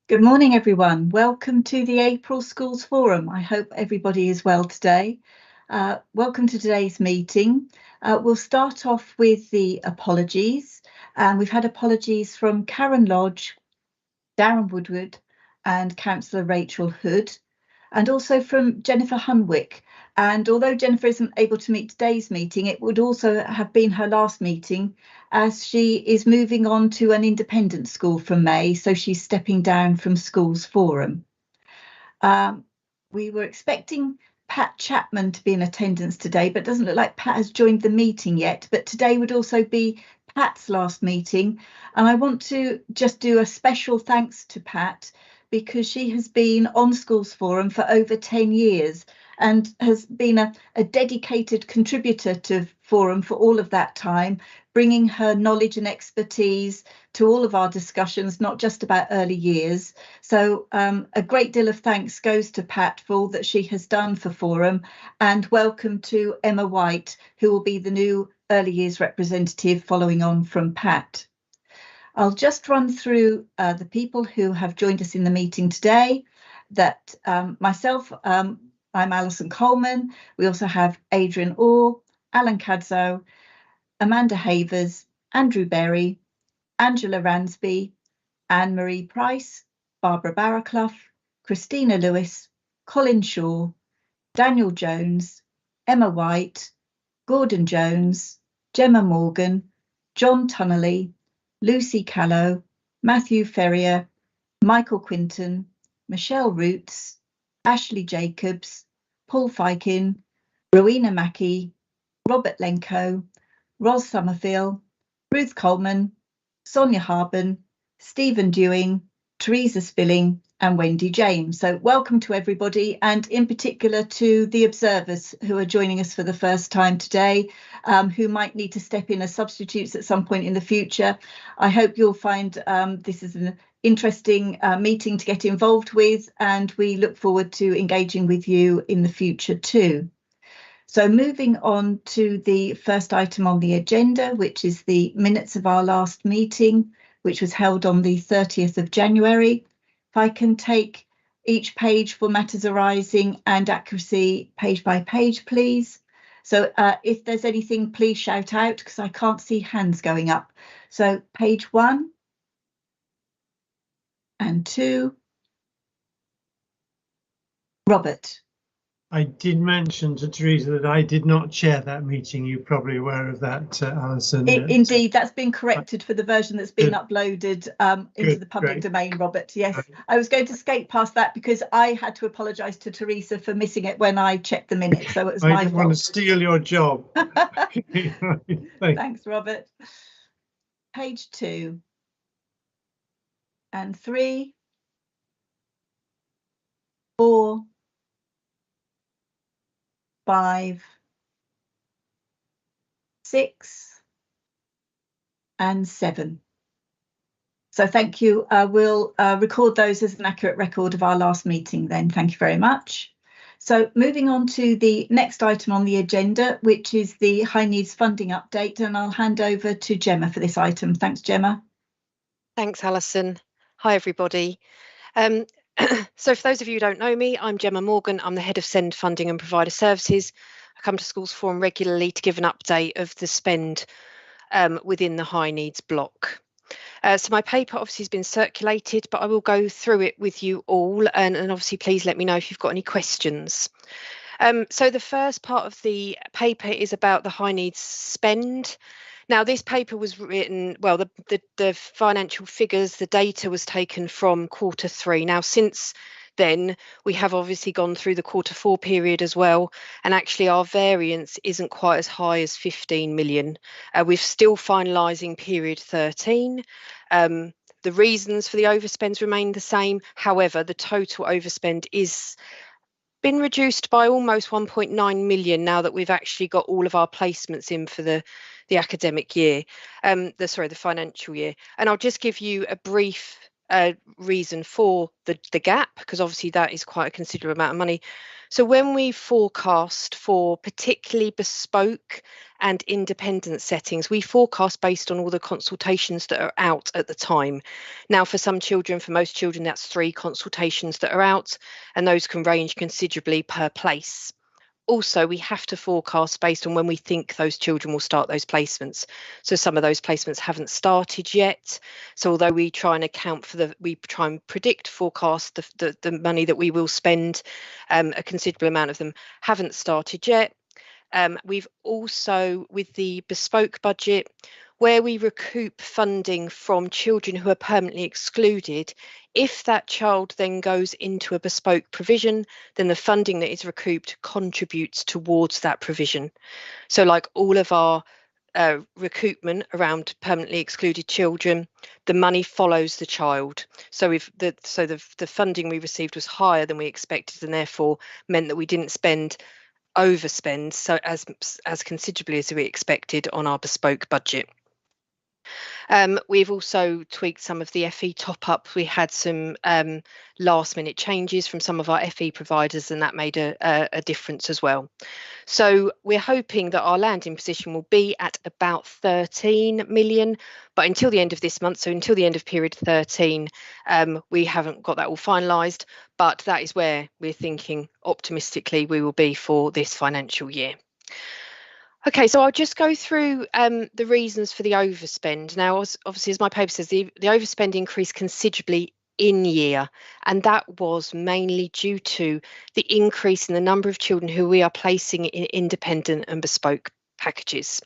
Good morning, everyone. Welcome to the April Schools Forum. I hope everybody is well today. Welcome to today's meeting. We'll start off with the apologies. We've had apologies from Karen Lodge, Darren Woodward and Councillor Rachel Hood, and also from Jennifer Hunwick. And although Jennifer isn't able to meet today's meeting, it would also have been her last meeting as she is moving on to an independent school from May, so she's stepping down from Schools Forum. We were expecting Pat Chapman to be in attendance today, but it doesn't look like Pat has joined the meeting yet. But today would also be Pat's last meeting, and I want to just do a special thanks to Pat because she has been on Schools Forum for over 10 years and has been a dedicated contributor to Forum for all of that time, bringing her knowledge and expertise to all of our discussions, not just about early years. So a great deal of thanks goes to Pat for all that she has done for Forum, and welcome to Emma White, who will be the new early years representative following on from Pat. I'll just run through the people who have joined us in the meeting today. That myself, I'm Alison Coleman. We also have Adrian Orr, Alan Cadzow, Amanda Havers, Andrew Berry, Angela Ransby, Anne-Marie Price, Barbara Barraclough, Christina Lewis, Colin Shaw, Daniel Jones, Emma White, Gordon Jones, Gemma Morgan, John Tunnelly, Lucy Callow, Matthew Ferrier, Michael Quinton, Michelle Roots, Ashley Jacobs, Paul Fykin, Rowena Mackey, Robert Lenko, Ros Summerfield, Ruth Coleman, Sonia Harben, Stephen Dewing, Teresa Spilling and Wendy James. So welcome to everybody, and in particular to the observers who are joining us for the first time today, who might need to step in as substitutes at some point in the future. I hope you'll find this is an interesting meeting to get involved with, and we look forward to engaging with you in the future too. So moving on to the first item on the agenda, which is the minutes of our last meeting, which was held on the 30th of January. If I can take each page for matters arising and accuracy page by page, please. So if there's anything, please shout out because I can't see hands going up. So page 1 and 2. Robert. I did mention to Teresa that I did not chair that meeting. You're probably aware of that, Alison. Indeed, that's been corrected for the version that's been uploaded into the public domain, Robert. Yes, I was going to skate past that because I had to apologise to Teresa for missing it when I checked the minutes, so it was my fault. I didn't want to steal your job. Thanks, Robert. Page 2 and 3, 4, 5, 6 and 7. So thank you. We'll record those as an accurate record of our last meeting then. Thank you very much. So moving on to the next item on the agenda, which is the high needs funding update, and I'll hand over to Gemma for this item. Thanks, Gemma. Thanks, Alison. Hi, everybody. So for those of you who don't know me, I'm Gemma Morgan. I'm the head of SEND Funding and Provider Services. I come to Schools Forum regularly to give an update of the spend within the high needs block. So my paper obviously has been circulated, but I will go through it with you all, and obviously please let me know if you've got any questions. So the first part of the paper is about the high needs spend. Now, this paper was written, well, the financial figures, the data was taken from Q3. Now, since then, we have obviously gone through the Q4 period as well, and actually our variance isn't quite as high as 15 million. We're still finalising period 13. The reasons for the overspends remain the same. However, the total overspend is been reduced by almost 1.9 million now that we've actually got all of our placements in for the academic year, the financial year. And I'll just give you a brief reason for the gap, because obviously that is quite a considerable amount of money. So when we forecast for particularly bespoke and independent settings, we forecast based on all the consultations that are out at the time. Now, for some children, for most children, that's 3 consultations that are out, and those can range considerably per place. Also, we have to forecast based on when we think those children will start those placements. So some of those placements haven't started yet. So although we try and account for we try and predict, forecast the money that we will spend, a considerable amount of them haven't started yet. We've also, with the bespoke budget, where we recoup funding from children who are permanently excluded, if that child then goes into a bespoke provision, then the funding that is recouped contributes towards that provision. So like all of our recoupment around permanently excluded children, the money follows the child. So if the funding we received was higher than we expected, and therefore meant that we didn't overspend so as considerably as we expected on our bespoke budget. We've also tweaked some of the FE top-up. We had some last-minute changes from some of our FE providers, and that made a difference as well. So we're hoping that our landing position will be at about 13 million, but until the end of this month, so until the end of period 13, we haven't got that all finalised, but that is where we're thinking optimistically we will be for this financial year. Okay, so I'll just go through the reasons for the overspend. Now, obviously, as my paper says, the overspend increased considerably in year, and that was mainly due to the increase in the number of children who we are placing in independent and bespoke packages.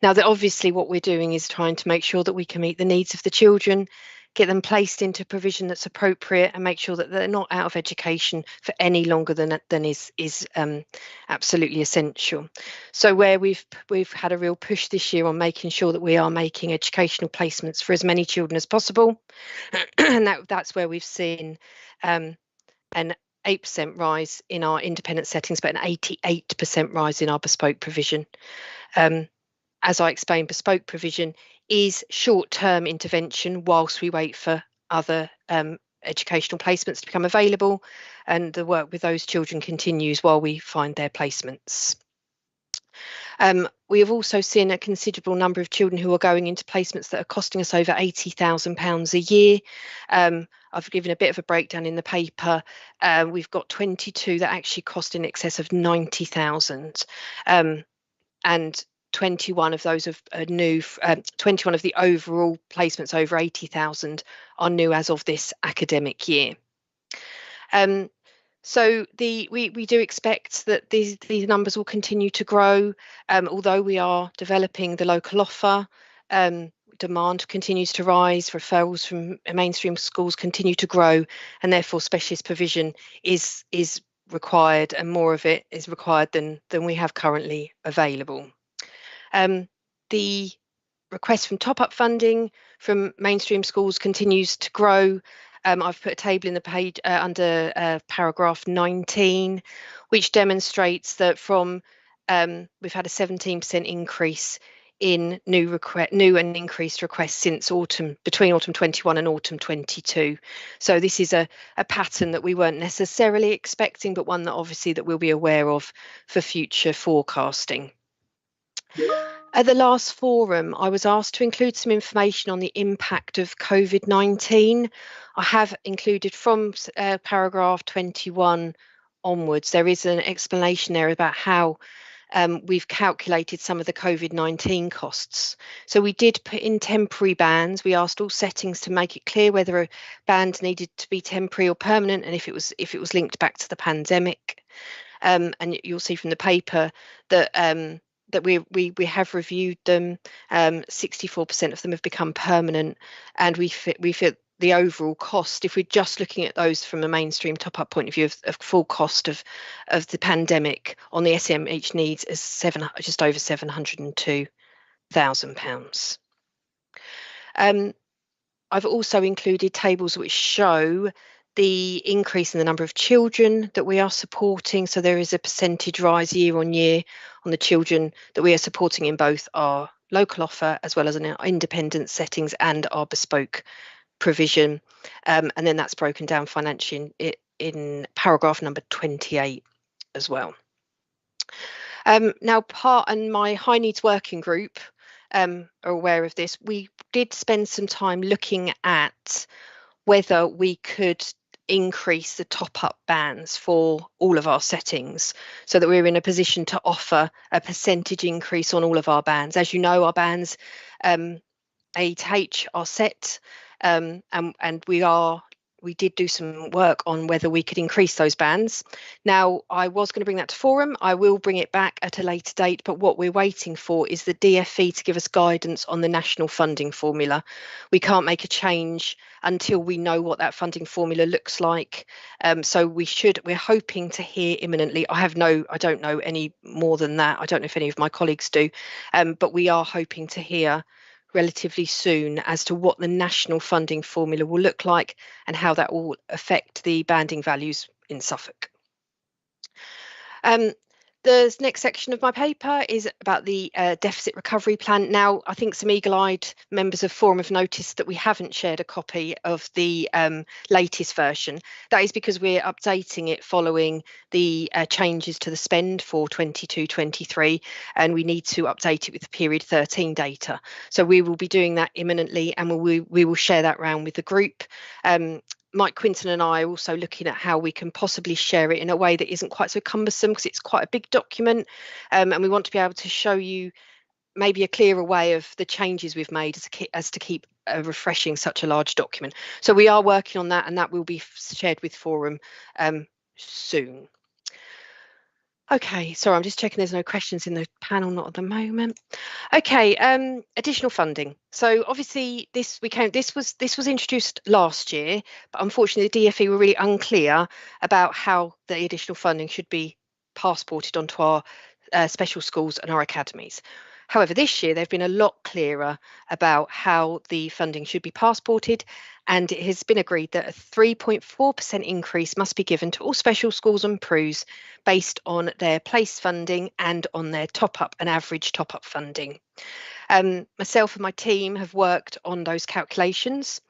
Now, that obviously what we're doing is trying to make sure that we can meet the needs of the children, get them placed into provision that's appropriate, and make sure that they're not out of education for any longer than is absolutely essential. So where we've had a real push this year on making sure that we are making educational placements for as many children as possible, and that's where we've seen an 8% rise in our independent settings, but an 88% rise in our bespoke provision. As I explained, bespoke provision is short-term intervention whilst we wait for other educational placements to become available, and the work with those children continues while we find their placements. We have also seen a considerable number of children who are going into placements that are costing us over £80,000 a year. I've given a bit of a breakdown in the paper. We've got 22 that actually cost in excess of 90,000, and 21 of those are new. 21 of the overall placements over 80,000 are new as of this academic year. So we do expect that these numbers will continue to grow, although we are developing the local offer. Demand continues to rise, referrals from mainstream schools continue to grow, and therefore specialist provision is required, and more of it is required than we have currently available. The request from top-up funding from mainstream schools continues to grow. I've put a table in the page under paragraph 19, which demonstrates that from we've had a 17% increase in new and increased requests since between autumn 21 and autumn 22. So this is a pattern that we weren't necessarily expecting, but one that obviously that we'll be aware of for future forecasting. At the last forum, I was asked to include some information on the impact of COVID-19. I have included from paragraph 21 onwards. There is an explanation there about how we've calculated some of the COVID-19 costs. So we did put in temporary bans. We asked all settings to make it clear whether a ban needed to be temporary or permanent, and if it was linked back to the pandemic. And you'll see from the paper that that we have reviewed them. 64% of them have become permanent, and we feel the overall cost, if we're just looking at those from a mainstream top-up point of view, of full cost of the pandemic on the SMH needs is just over £702,000. I've also included tables which show the increase in the number of children that we are supporting. So there is a percentage rise year on year on the children that we are supporting in both our local offer as well as in our independent settings and our bespoke provision, and then that's broken down financially in paragraph number 28 as well. Now, and my high needs working group are aware of this. We did spend some time looking at whether we could increase the top-up bands for all of our settings so that we're in a position to offer a percentage increase on all of our bands. As you know, our bands A to H are set, and we did do some work on whether we could increase those bands. Now, I was going to bring that to forum. I will bring it back at a later date, but what we're waiting for is the DfE to give us guidance on the national funding formula. We can't make a change until we know what that funding formula looks like. So we're hoping to hear imminently. I don't know any more than that. I don't know if any of my colleagues do, but we are hoping to hear relatively soon as to what the national funding formula will look like and how that will affect the banding values in Suffolk. The next section of my paper is about the deficit recovery plan. Now, I think some eagle-eyed members of Forum have noticed that we haven't shared a copy of the latest version. That is because we're updating it following the changes to the spend for 22-23, and we need to update it with the period 13 data. So we will be doing that imminently, and we will share that round with the group. Mike Quinton and I are also looking at how we can possibly share it in a way that isn't quite so cumbersome, because it's quite a big document, and we want to be able to show you maybe a clearer way of the changes we've made as to keep refreshing such a large document. So we are working on that, and that will be shared with Forum soon. Okay, sorry, I'm just checking there's no questions in the panel, not at the moment. Okay, additional funding. So obviously this was introduced last year, but unfortunately the DfE were really unclear about how the additional funding should be passported onto our special schools and our academies. However, this year they've been a lot clearer about how the funding should be passported, and it has been agreed that a 3.4% increase must be given to all special schools and PRUs based on their place funding and on their top-up and average top-up funding. Myself and my team have worked on those calculations.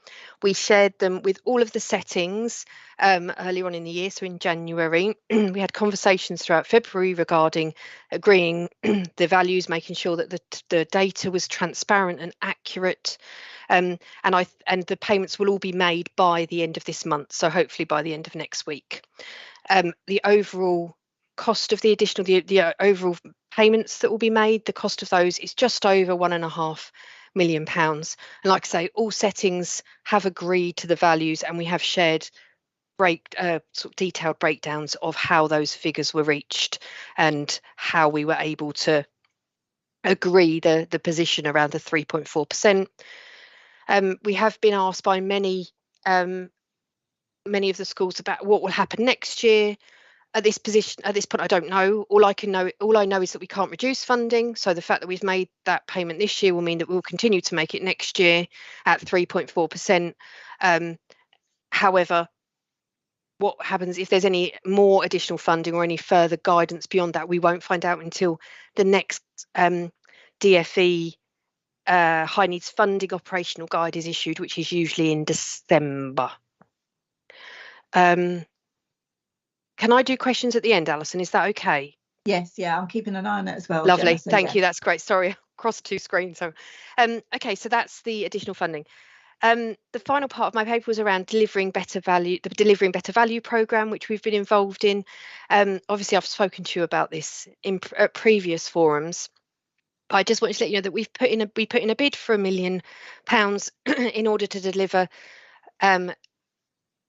We shared them with all of the settings earlier on in the year, so in January. We had conversations throughout February regarding agreeing the values, making sure that the data was transparent and accurate, and the payments will all be made by the end of this month, so hopefully by the end of next week. The overall cost of the additional, the overall payments that will be made, the cost of those is just over £1.5 million. And like I say, all settings have agreed to the values, and we have shared sort of detailed breakdowns of how those figures were reached and how we were able to agree the position around the 3.4%. We have been asked by many of the schools about what will happen next year. At this point, I don't know. All I know is that we can't reduce funding. So the fact that we've made that payment this year will mean that we'll continue to make it next year at 3.4%. However, what happens if there's any more additional funding or any further guidance beyond that, we won't find out until the next DfE high needs funding operational guide is issued, which is usually in December. Can I do questions at the end, Alison? Is that okay? Yes, yeah, I'm keeping an eye on it as well. Lovely, Gemma, so thank you. That's great. Sorry, across two screens. So, okay, so that's the additional funding. The final part of my paper was around delivering better value, the Delivering Better Value programme, which we've been involved in. Obviously, I've spoken to you about this in previous forums. I just wanted to let you know that we put in a bid for £1 million in order to deliver.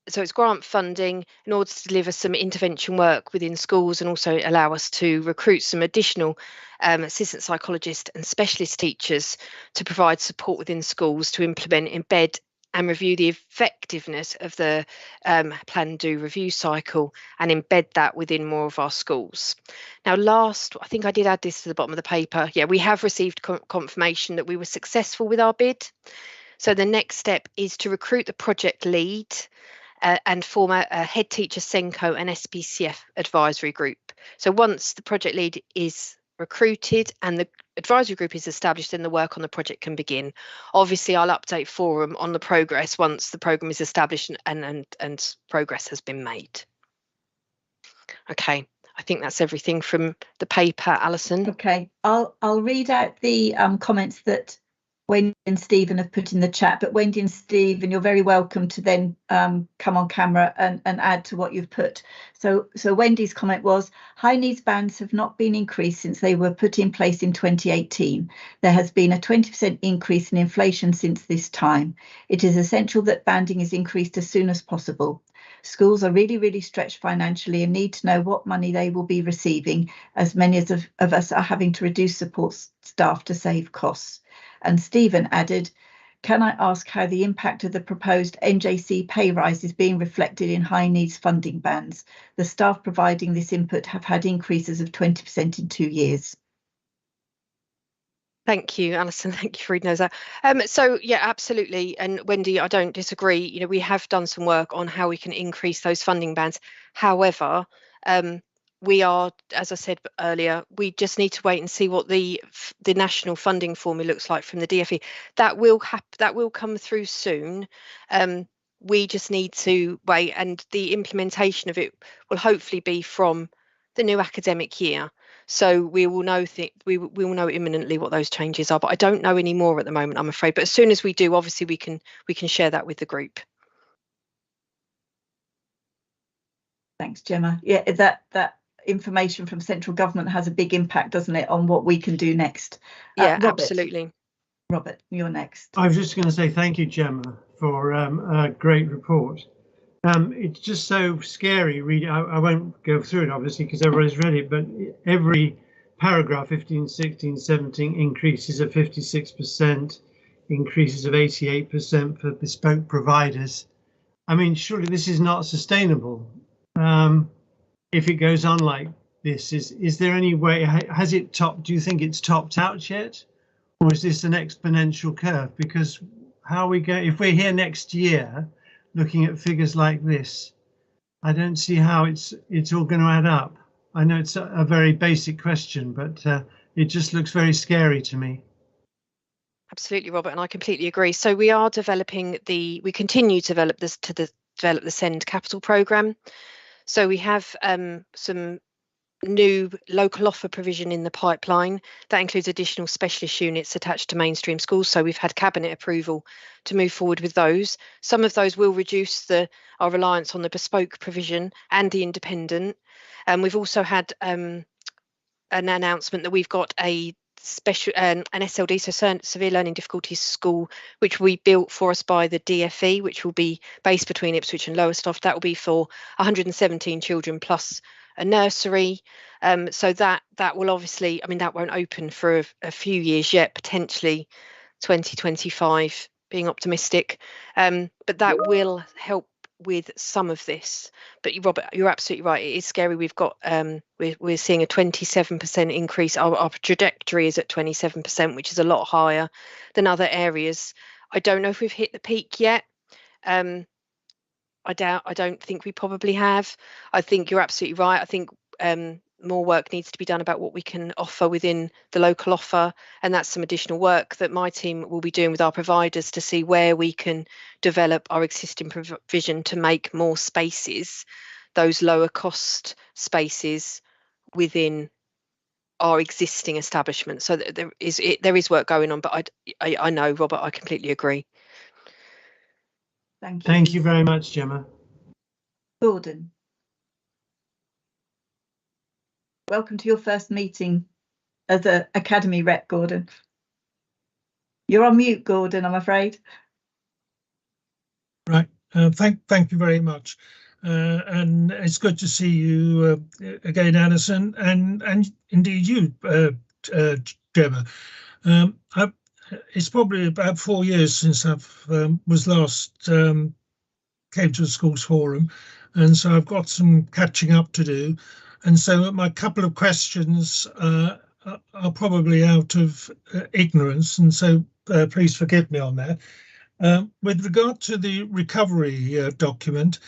So it's grant funding in order to deliver some intervention work within schools and also allow us to recruit some additional assistant psychologists and specialist teachers to provide support within schools to implement, embed and review the effectiveness of the plan do review cycle and embed that within more of our schools. Now, I think I did add this to the bottom of the paper. Yeah, we have received confirmation that we were successful with our bid. So the next step is to recruit the project lead and form a head teacher, SENCO and SPCF advisory group. So once the project lead is recruited and the advisory group is established, then the work on the project can begin. Obviously, I'll update Forum on the progress once the programme is established and progress has been made. Okay, I think that's everything from the paper, Alison. Okay, I'll read out the comments that Wendy and Stephen have put in the chat, but Wendy and Stephen, you're very welcome to then come on camera and add to what you've put. So Wendy's comment was, high needs bands have not been increased since they were put in place in 2018. There has been a 20% increase in inflation since this time. It is essential that banding is increased as soon as possible. Schools are really stretched financially and need to know what money they will be receiving, as many of us are having to reduce support staff to save costs. And Stephen added, can I ask how the impact of the proposed NJC pay rise is being reflected in high needs funding bands? The staff providing this input have had increases of 20% in 2 years. Thank you, Alison. Thank you for reading those out. So yeah, absolutely. And Wendy, I don't disagree. You know, we have done some work on how we can increase those funding bands. However, we are, as I said earlier, we just need to wait and see what the national funding formula looks like from the DfE. That will come through soon. We just need to wait, and the implementation of it will hopefully be from the new academic year. So we will know we will know imminently what those changes are, but I don't know any more at the moment, I'm afraid. But as soon as we do, obviously we can share that with the group. Thanks, Gemma. Yeah, that information from central government has a big impact, doesn't it, on what we can do next? Yeah, Robert, absolutely. Robert, you're next. I was just going to say thank you, Gemma, for a great report. It's just so scary reading. I won't go through it, obviously, because everybody's read it, but every paragraph, 15, 16, 17, increases of 56%, increases of 88% for bespoke providers. I mean, surely this is not sustainable. If it goes on like this, is there any way, has it topped, do you think it's topped out yet? Or is this an exponential curve? Because how we go, if we're here next year, looking at figures like this, I don't see how it's all going to add up. I know it's a very basic question, but it just looks very scary to me. Absolutely, Robert, and I completely agree. So we are developing we continue to develop this develop the SEND Capital Programme. So we have some new local offer provision in the pipeline that includes additional specialist units attached to mainstream schools. So we've had cabinet approval to move forward with those. Some of those will reduce our reliance on the bespoke provision and the independent. And we've also had an announcement that we've got an SLD, so severe learning difficulties school, which we built for us by the DfE, which will be based between Ipswich and Lowestoft. That will be for 117 children plus a nursery. So that will obviously, I mean, that won't open for a few years yet, potentially 2025, being optimistic. But that will help with some of this. But Robert, you're absolutely right. It is scary. We've got we're seeing a 27% increase. Our trajectory is at 27%, which is a lot higher than other areas. I don't know if we've hit the peak yet. I don't think we probably have. I think you're absolutely right. I think more work needs to be done about what we can offer within the local offer, and that's some additional work that my team will be doing with our providers to see where we can develop our existing provision to make more spaces, those lower cost spaces within our existing establishment. So there is work going on, but I know, Robert, I completely agree. Thank you. Thank you very much, Gemma. Gordon. Welcome to your first meeting as an Academy rep, Gordon. You're on mute, Gordon, I'm afraid. Right, thank you very much. And it's good to see you again, Alison, and indeed you, Gemma. It's probably about 4 years since I was last came to the Schools Forum, and so I've got some catching up to do. And so my couple of questions are probably out of ignorance, and so please forgive me on that. With regard to the recovery document,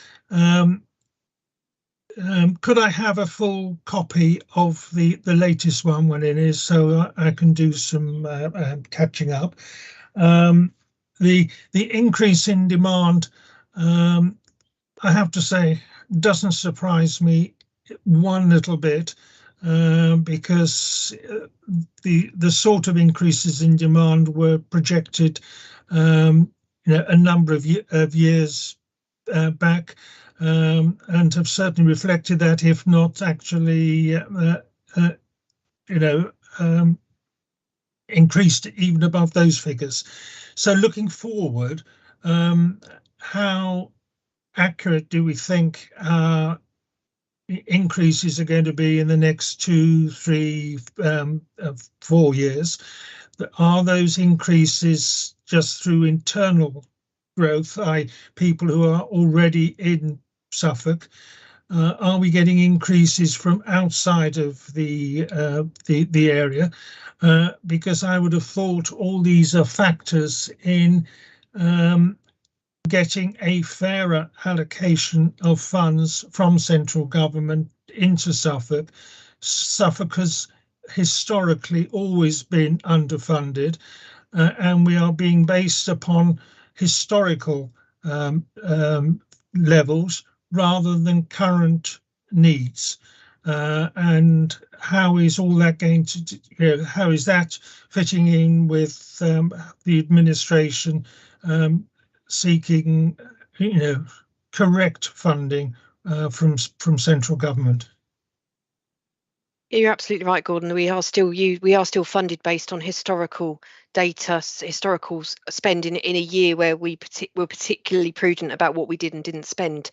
could I have a full copy of the latest one when it is, so I can do some catching up? The increase in demand, I have to say, doesn't surprise me one little bit, because the sort of increases in demand were projected, a number of years back, and have certainly reflected that, if not actually, increased even above those figures. So looking forward, how accurate do we think increases are going to be in the next 2, 3, 4 years? Are those increases just through internal growth, i.e. people who are already in Suffolk? Are we getting increases from outside of the area? Because I would have thought all these are factors in getting a fairer allocation of funds from central government into Suffolk. Suffolk has historically always been underfunded, and we are being based upon historical levels rather than current needs. And how is all that going to, how is that fitting in with the administration seeking, correct funding from central government? You're absolutely right, Gordon. We are still funded based on historical data, historical spend in a year where we were particularly prudent about what we did and didn't spend.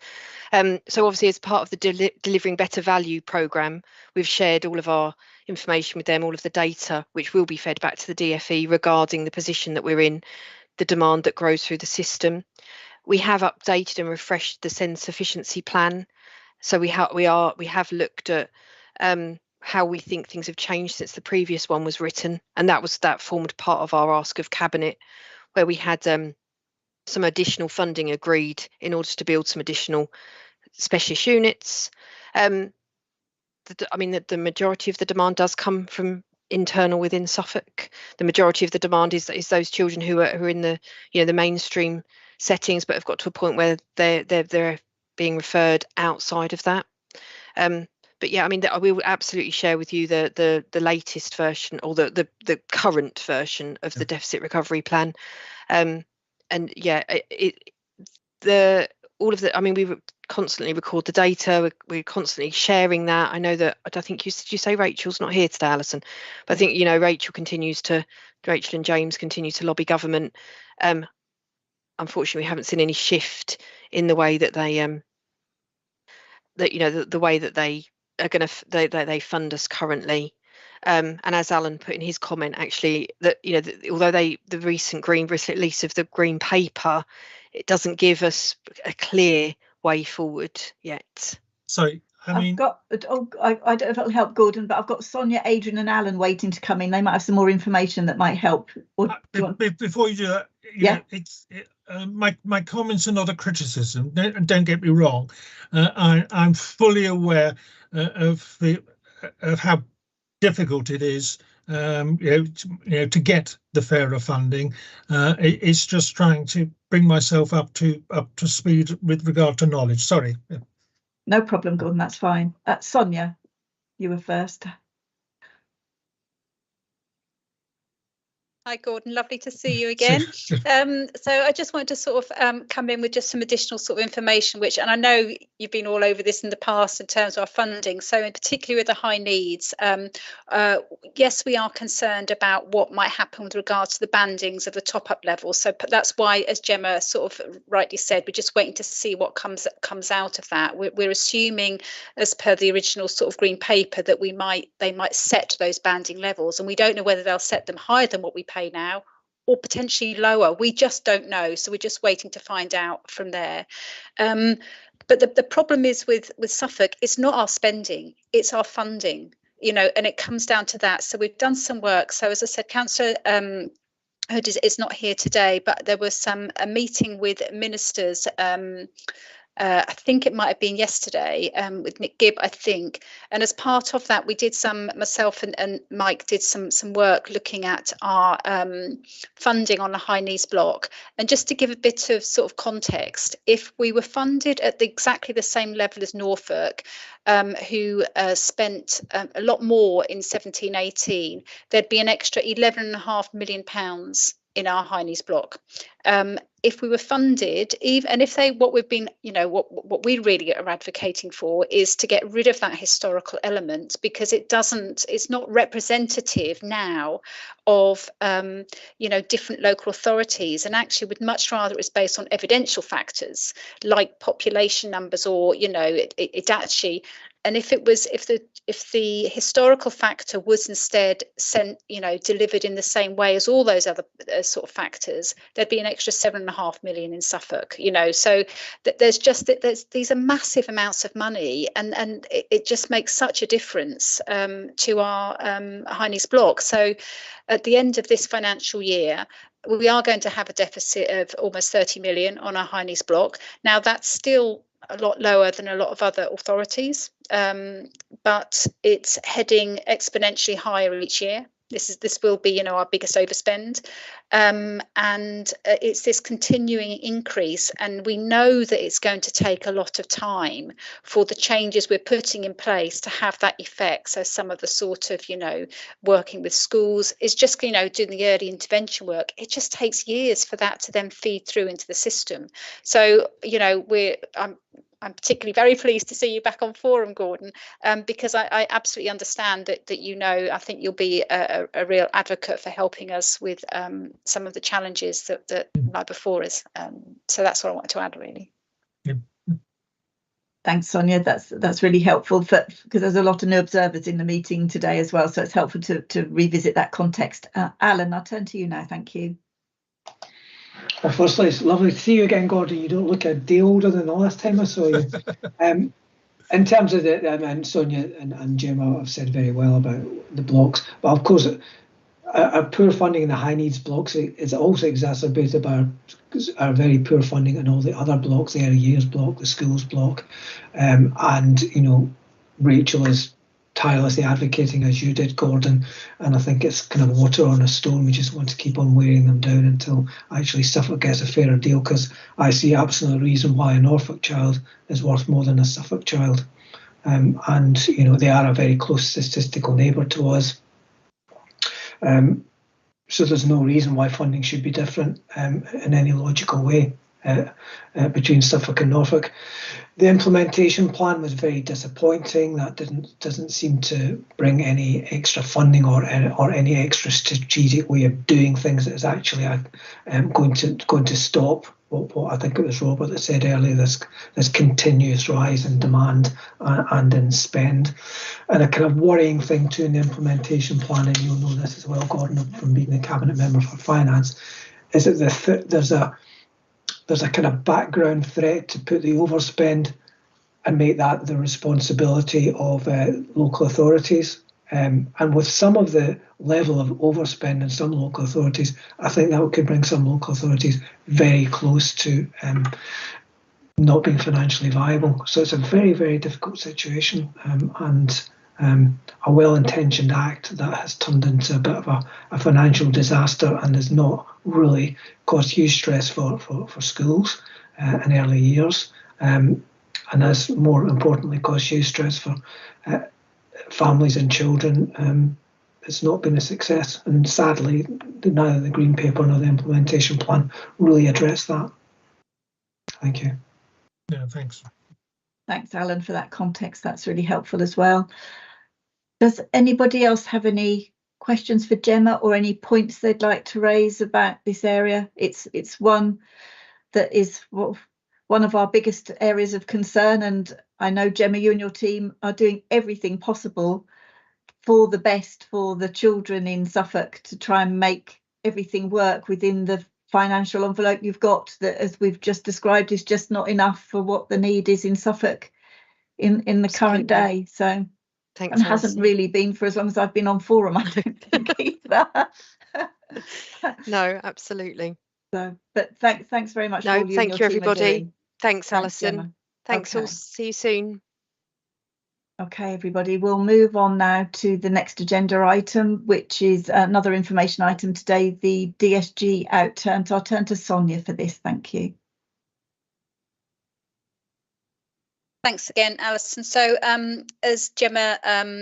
So obviously, as part of the Delivering Better Value programme, we've shared all of our information with them, all of the data, which will be fed back to the DfE regarding the position that we're in, the demand that grows through the system. We have updated and refreshed the SEND sufficiency plan. So we have looked at how we think things have changed since the previous one was written, and that formed part of our ask of Cabinet, where we had some additional funding agreed in order to build some additional specialist units. The majority of the demand does come from internal within Suffolk. The majority of the demand is those children who are in the the mainstream settings, but have got to a point where they're being referred outside of that. But yeah, we will absolutely share with you the latest version, or the current version of the deficit recovery plan. And yeah, we constantly record the data. We're constantly sharing that. I know that, I think did you say Rachel's not here today, Alison? But I think Rachel and James continue to lobby government. Unfortunately, we haven't seen any shift in the way that they the way that they are going to they fund us currently. And as Alan put in his comment, actually, that although the recent green release of the green paper, it doesn't give us a clear way forward yet. Sorry, I don't know if it'll help, Gordon, but I've got Sonia, Adrian and Alan waiting to come in. They might have some more information that might help. Before you do that, yeah, my comments are not a criticism. Don't get me wrong. I'm fully aware of how difficult it is, to get the fairer funding. It's just trying to bring myself up to speed with regard to knowledge. Sorry. No problem, Gordon. That's fine. Sonia, you were first. Hi, Gordon. Lovely to see you again. So I just wanted to sort of come in with just some additional sort of information, and I know you've been all over this in the past in terms of our funding. So in particular with the high needs, yes, we are concerned about what might happen with regards to the bandings of the top-up level. So that's why, as Gemma sort of rightly said, we're just waiting to see what comes out of that. We're assuming, as per the original sort of green paper, that they might set those banding levels, and we don't know whether they'll set them higher than what we pay now or potentially lower. We just don't know, so we're just waiting to find out from there. But the problem is with Suffolk, it's not our spending, it's our funding, and it comes down to that. So we've done some work. So as I said, Councillor is not here today, but there was a meeting with ministers I think it might have been yesterday, with Nick Gibb, I think. And as part of that, we did myself and Mike did some work looking at our funding on the high needs block. And just to give a bit of sort of context, if we were funded at exactly the same level as Norfolk, who spent a lot more in 17-18, there'd be an extra £11.5 million in our high needs block. If we were funded, and if they, what we've been, what we really are advocating for is to get rid of that historical element, because it's not representative now of, different local authorities, and actually would much rather it's based on evidential factors like population numbers, or, it actually. And if the historical factor was instead delivered in the same way as all those other sort of factors, there'd be an extra £7.5 million in Suffolk. So there's these are massive amounts of money, and it just makes such a difference to our high needs block. So at the end of this financial year, we are going to have a deficit of almost 30 million on our high needs block. Now that's still a lot lower than a lot of other authorities, but it's heading exponentially higher each year. This will be, our biggest overspend, and it's this continuing increase. And we know that it's going to take a lot of time for the changes we're putting in place to have that effect. So some of the sort of, working with schools is just, doing the early intervention work. It just takes years for that to then feed through into the system. So, I'm particularly very pleased to see you back on forum, Gordon, because I absolutely understand that I think you'll be a real advocate for helping us with some of the challenges that lie before us. So that's what I wanted to add, really. Yeah. Thanks, Sonia. That's really helpful, because there's a lot of new observers in the meeting today as well, so it's helpful to revisit that context. Alan, I'll turn to you now. Thank you. Firstly, it's lovely to see you again, Gordon. You don't look a day older than the last time I saw you. In terms of and Sonia and Gemma have said very well about the blocks, but of course, our poor funding in the high needs blocks is also exacerbated by our very poor funding in all the other blocks, the early years block, the schools block, and Rachel is tirelessly advocating, as you did, Gordon, and I think it's kind of water on a stone. We just want to keep on wearing them down until actually Suffolk gets a fairer deal, because I see absolutely no reason why a Norfolk child is worth more than a Suffolk child, and they are a very close statistical neighbour to us, so there's no reason why funding should be different in any logical way between Suffolk and Norfolk. The implementation plan was very disappointing. That doesn't seem to bring any extra funding or any extra strategic way of doing things that is actually going to stop what I think it was Robert that said earlier, this continuous rise in demand and in spend. And a kind of worrying thing too in the implementation plan, and you'll know this as well, Gordon, from being the cabinet member for finance, is that there's a kind of background threat to put the overspend and make that the responsibility of local authorities. And with some of the level of overspend in some local authorities, I think that could bring some local authorities very close to not being financially viable. So it's a very, very difficult situation, and a well-intentioned act that has turned into a bit of a financial disaster and has not really caused huge stress for schools in early years, and has more importantly caused huge stress for families and children. It's not been a success, and sadly neither the Green Paper nor the implementation plan really address that. Thank you. Yeah, thanks. Thanks, Alan, for that context. That's really helpful as well. Does anybody else have any questions for Gemma or any points they'd like to raise about this area? It's one that is one of our biggest areas of concern, and I know, Gemma, you and your team are doing everything possible for the best for the children in Suffolk to try and make everything work within the financial envelope you've got, that, as we've just described, is just not enough for what the need is in Suffolk in the current day. So Thanks, and hasn't really been for as long as I've been on forum, I don't think either. No, absolutely. So, but thanks very much. No, for all you thank and you, your team are everybody. doing. Thanks, Alison. Gemma. Thanks all. Okay. See you soon. Okay, everybody, we'll move on now to the next agenda item, which is another information item today, the DSG outturn. So I'll turn to Sonia for this. Thank you. Thanks again, Alison. So as Gemma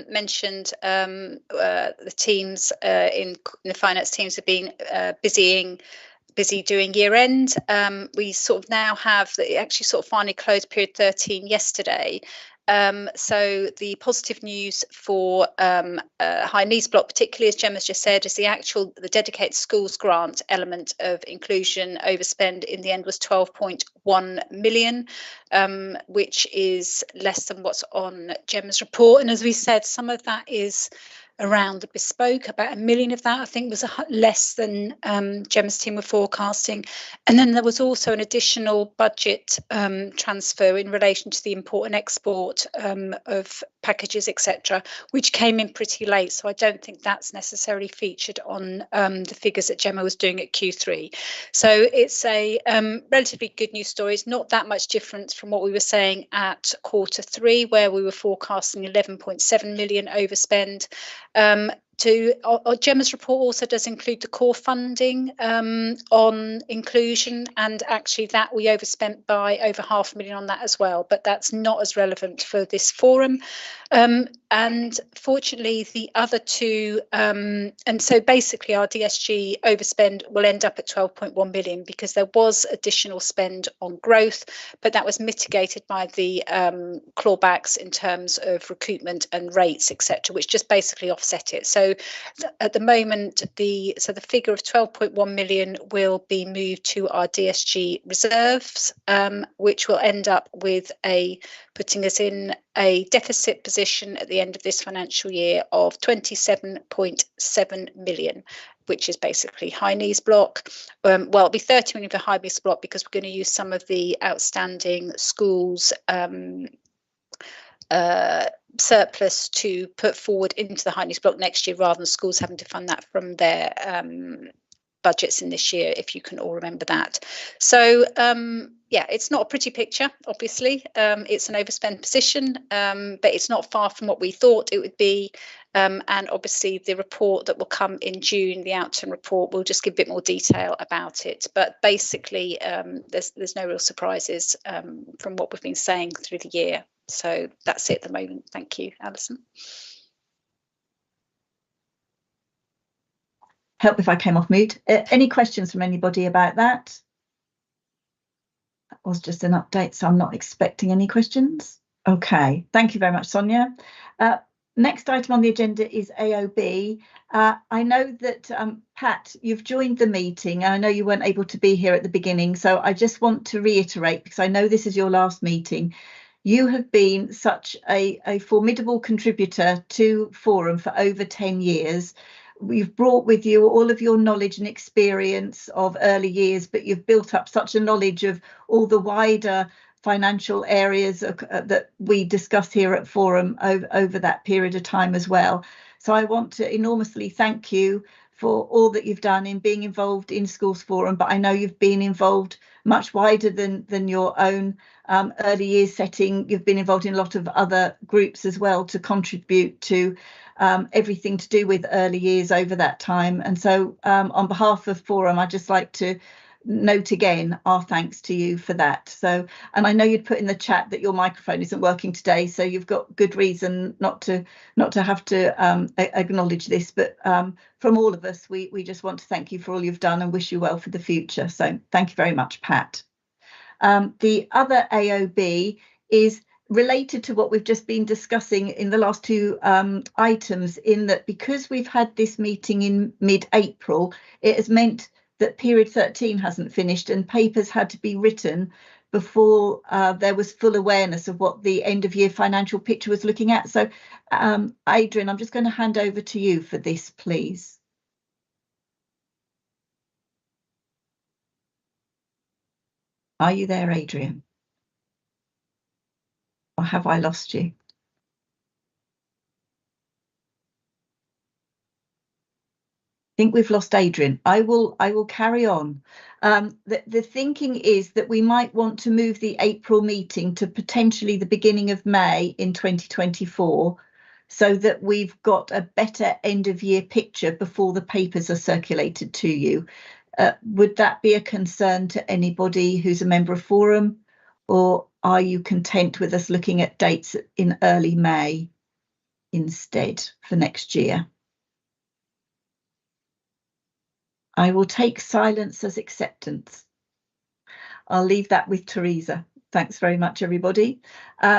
mentioned, the teams in the finance teams have been busy doing year end. We sort of now have actually sort of finally closed period 13 yesterday. So the positive news for high needs block, particularly as Gemma's just said, is the dedicated schools grant element of inclusion overspend in the end was 12.1 million, which is less than what's on Gemma's report. And as we said, some of that is around the bespoke. About 1 million of that I think was less than Gemma's team were forecasting. And then there was also an additional budget transfer in relation to the import and export of packages, etc., which came in pretty late. So I don't think that's necessarily featured on the figures that Gemma was doing at Q3. So it's a relatively good news story. It's not that much difference from what we were saying at Q3, where we were forecasting 11.7 million overspend. Gemma's report also does include the core funding on inclusion, and actually that we overspent by over £500,000 on that as well, but that's not as relevant for this forum. And fortunately the other two, and so basically our DSG overspend will end up at 12.1 million because there was additional spend on growth, but that was mitigated by the clawbacks in terms of recoupment and rates, etc., which just basically offset it. So at the moment, the figure of 12.1 million will be moved to our DSG reserves, which will end up with putting us in a deficit position at the end of this financial year of 27.7 million, which is basically high needs block. Well, it'll be 30 million for high needs block because we're going to use some of the outstanding schools surplus to put forward into the high needs block next year, rather than schools having to fund that from their budgets in this year, if you can all remember that. So yeah, it's not a pretty picture, obviously. It's an overspend position, but it's not far from what we thought it would be. And obviously the report that will come in June, the outturn report, will just give a bit more detail about it. But basically, there's no real surprises from what we've been saying through the year. So that's it at the moment. Thank you, Alison. Help if I came off mute. Any questions from anybody about that? That was just an update, so I'm not expecting any questions. Okay, thank you very much, Sonia. Next item on the agenda is AOB. I know that, Pat, you've joined the meeting. I know you weren't able to be here at the beginning, so I just want to reiterate, because I know this is your last meeting. You have been such a formidable contributor to Forum for over 10 years. You've brought with you all of your knowledge and experience of early years, but you've built up such a knowledge of all the wider financial areas that we discuss here at Forum over that period of time as well. So I want to enormously thank you for all that you've done in being involved in Schools Forum, but I know you've been involved much wider than your own early years setting. You've been involved in a lot of other groups as well to contribute to everything to do with early years over that time. And so on behalf of Forum, I'd just like to note again our thanks to you for that. So, and I know you'd put in the chat that your microphone isn't working today, so you've got good reason not to have to acknowledge this, but from all of us, we just want to thank you for all you've done and wish you well for the future. So thank you very much, Pat. The other AOB is related to what we've just been discussing in the last two items, in that because we've had this meeting in mid-April, it has meant that period 13 hasn't finished and papers had to be written before there was full awareness of what the end of year financial picture was looking at. So Adrian, I'm just going to hand over to you for this, please. Are you there, Adrian? Or have I lost you? think we've lost Adrian. I will carry on. The thinking is that we might want to move the April meeting to potentially the beginning of May in 2024, so that we've got a better end of year picture before the papers are circulated to you. Would that be a concern to anybody who's a member of Forum, or are you content with us looking at dates in early May instead for next year? I will take silence as acceptance. I'll leave that with Teresa. Thanks very much, everybody.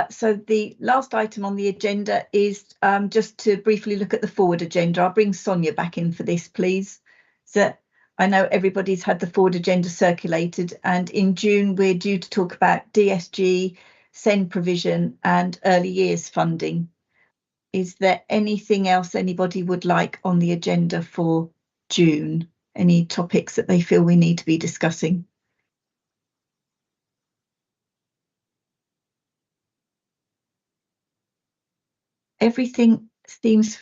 So the last item on the agenda is just to briefly look at the forward agenda. I'll bring Sonia back in for this, please. So I know everybody's had the forward agenda circulated, and in June we're due to talk about DSG, SEND provision and early years funding. Is there anything else anybody would like on the agenda for June? Any topics that they feel we need to be discussing? Everything seems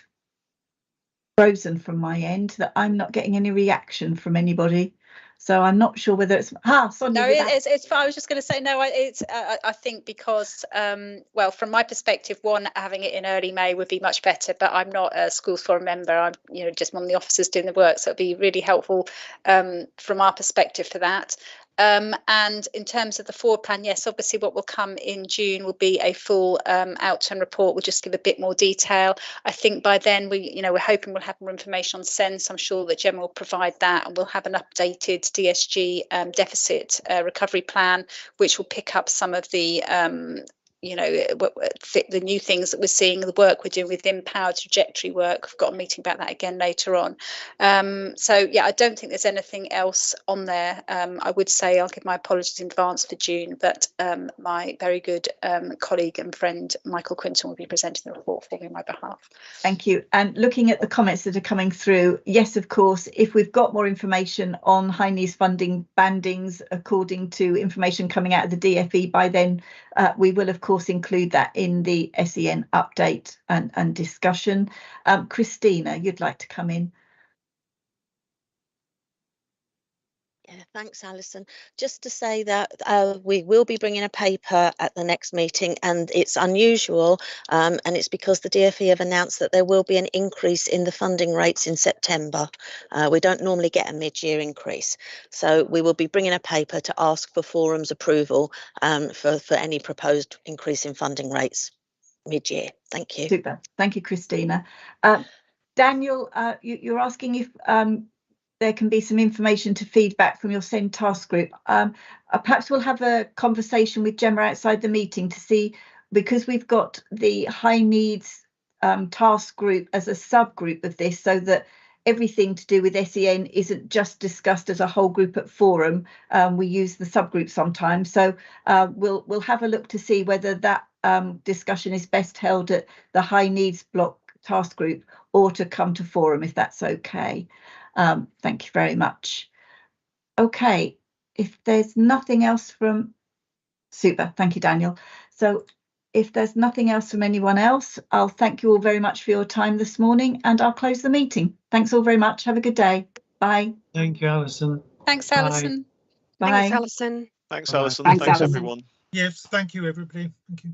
frozen from my end, that I'm not getting any reaction from anybody. So I'm not sure whether it's Sonia. No, it's I was just going to say no. I think because well, from my perspective, having it in early May would be much better. But I'm not a Schools Forum member. I'm just one of the officers doing the work, so it'd be really helpful from our perspective for that. And in terms of the forward plan, yes, obviously what will come in June will be a full outturn report. We'll just give a bit more detail. I think by then we're hoping we'll have more information on SEND, so I'm sure that Gemma will provide that, and we'll have an updated DSG deficit recovery plan, which will pick up some of the the new things that we're seeing, the work we're doing with empowered trajectory work. We've got a meeting about that again later on. So yeah, I don't think there's anything else on there. I would say I'll give my apologies in advance for June, but my very good colleague and friend Michael Quinton will be presenting the report for me on my behalf. Thank you. And looking at the comments that are coming through, yes, of course, if we've got more information on high needs funding bandings according to information coming out of the DFE by then, we will of course include that in the SEN update and discussion. Christina, you'd like to come in? Yeah, thanks, Alison. Just to say that we will be bringing a paper at the next meeting, and it's unusual, and it's because the DFE have announced that there will be an increase in the funding rates in September. We don't normally get a mid-year increase, so we will be bringing a paper to ask for Forum's approval for any proposed increase in funding rates mid-year. Thank you. Super. Thank you, Christina. Daniel, you're asking if there can be some information to feedback from your SEND task group. Perhaps we'll have a conversation with Gemma outside the meeting to see, because we've got the high needs task group as a subgroup of this, so that everything to do with SEN isn't just discussed as a whole group at Forum. We use the subgroup sometimes, so we'll have a look to see whether that discussion is best held at the high needs block task group or to come to Forum, if that's okay. Thank you very much. Okay, if there's nothing else from... Super, thank you, Daniel. So if there's nothing else from anyone else, I'll thank you all very much for your time this morning, and I'll close the meeting. Thanks all very much. Have a good day. Bye. Thank you, Alison. Thanks, Alison. Bye. Thanks, Alison. Thanks, Bye. Alison. Thanks, Thanks Alison. everyone. Yes, thank you, everybody. Thank you.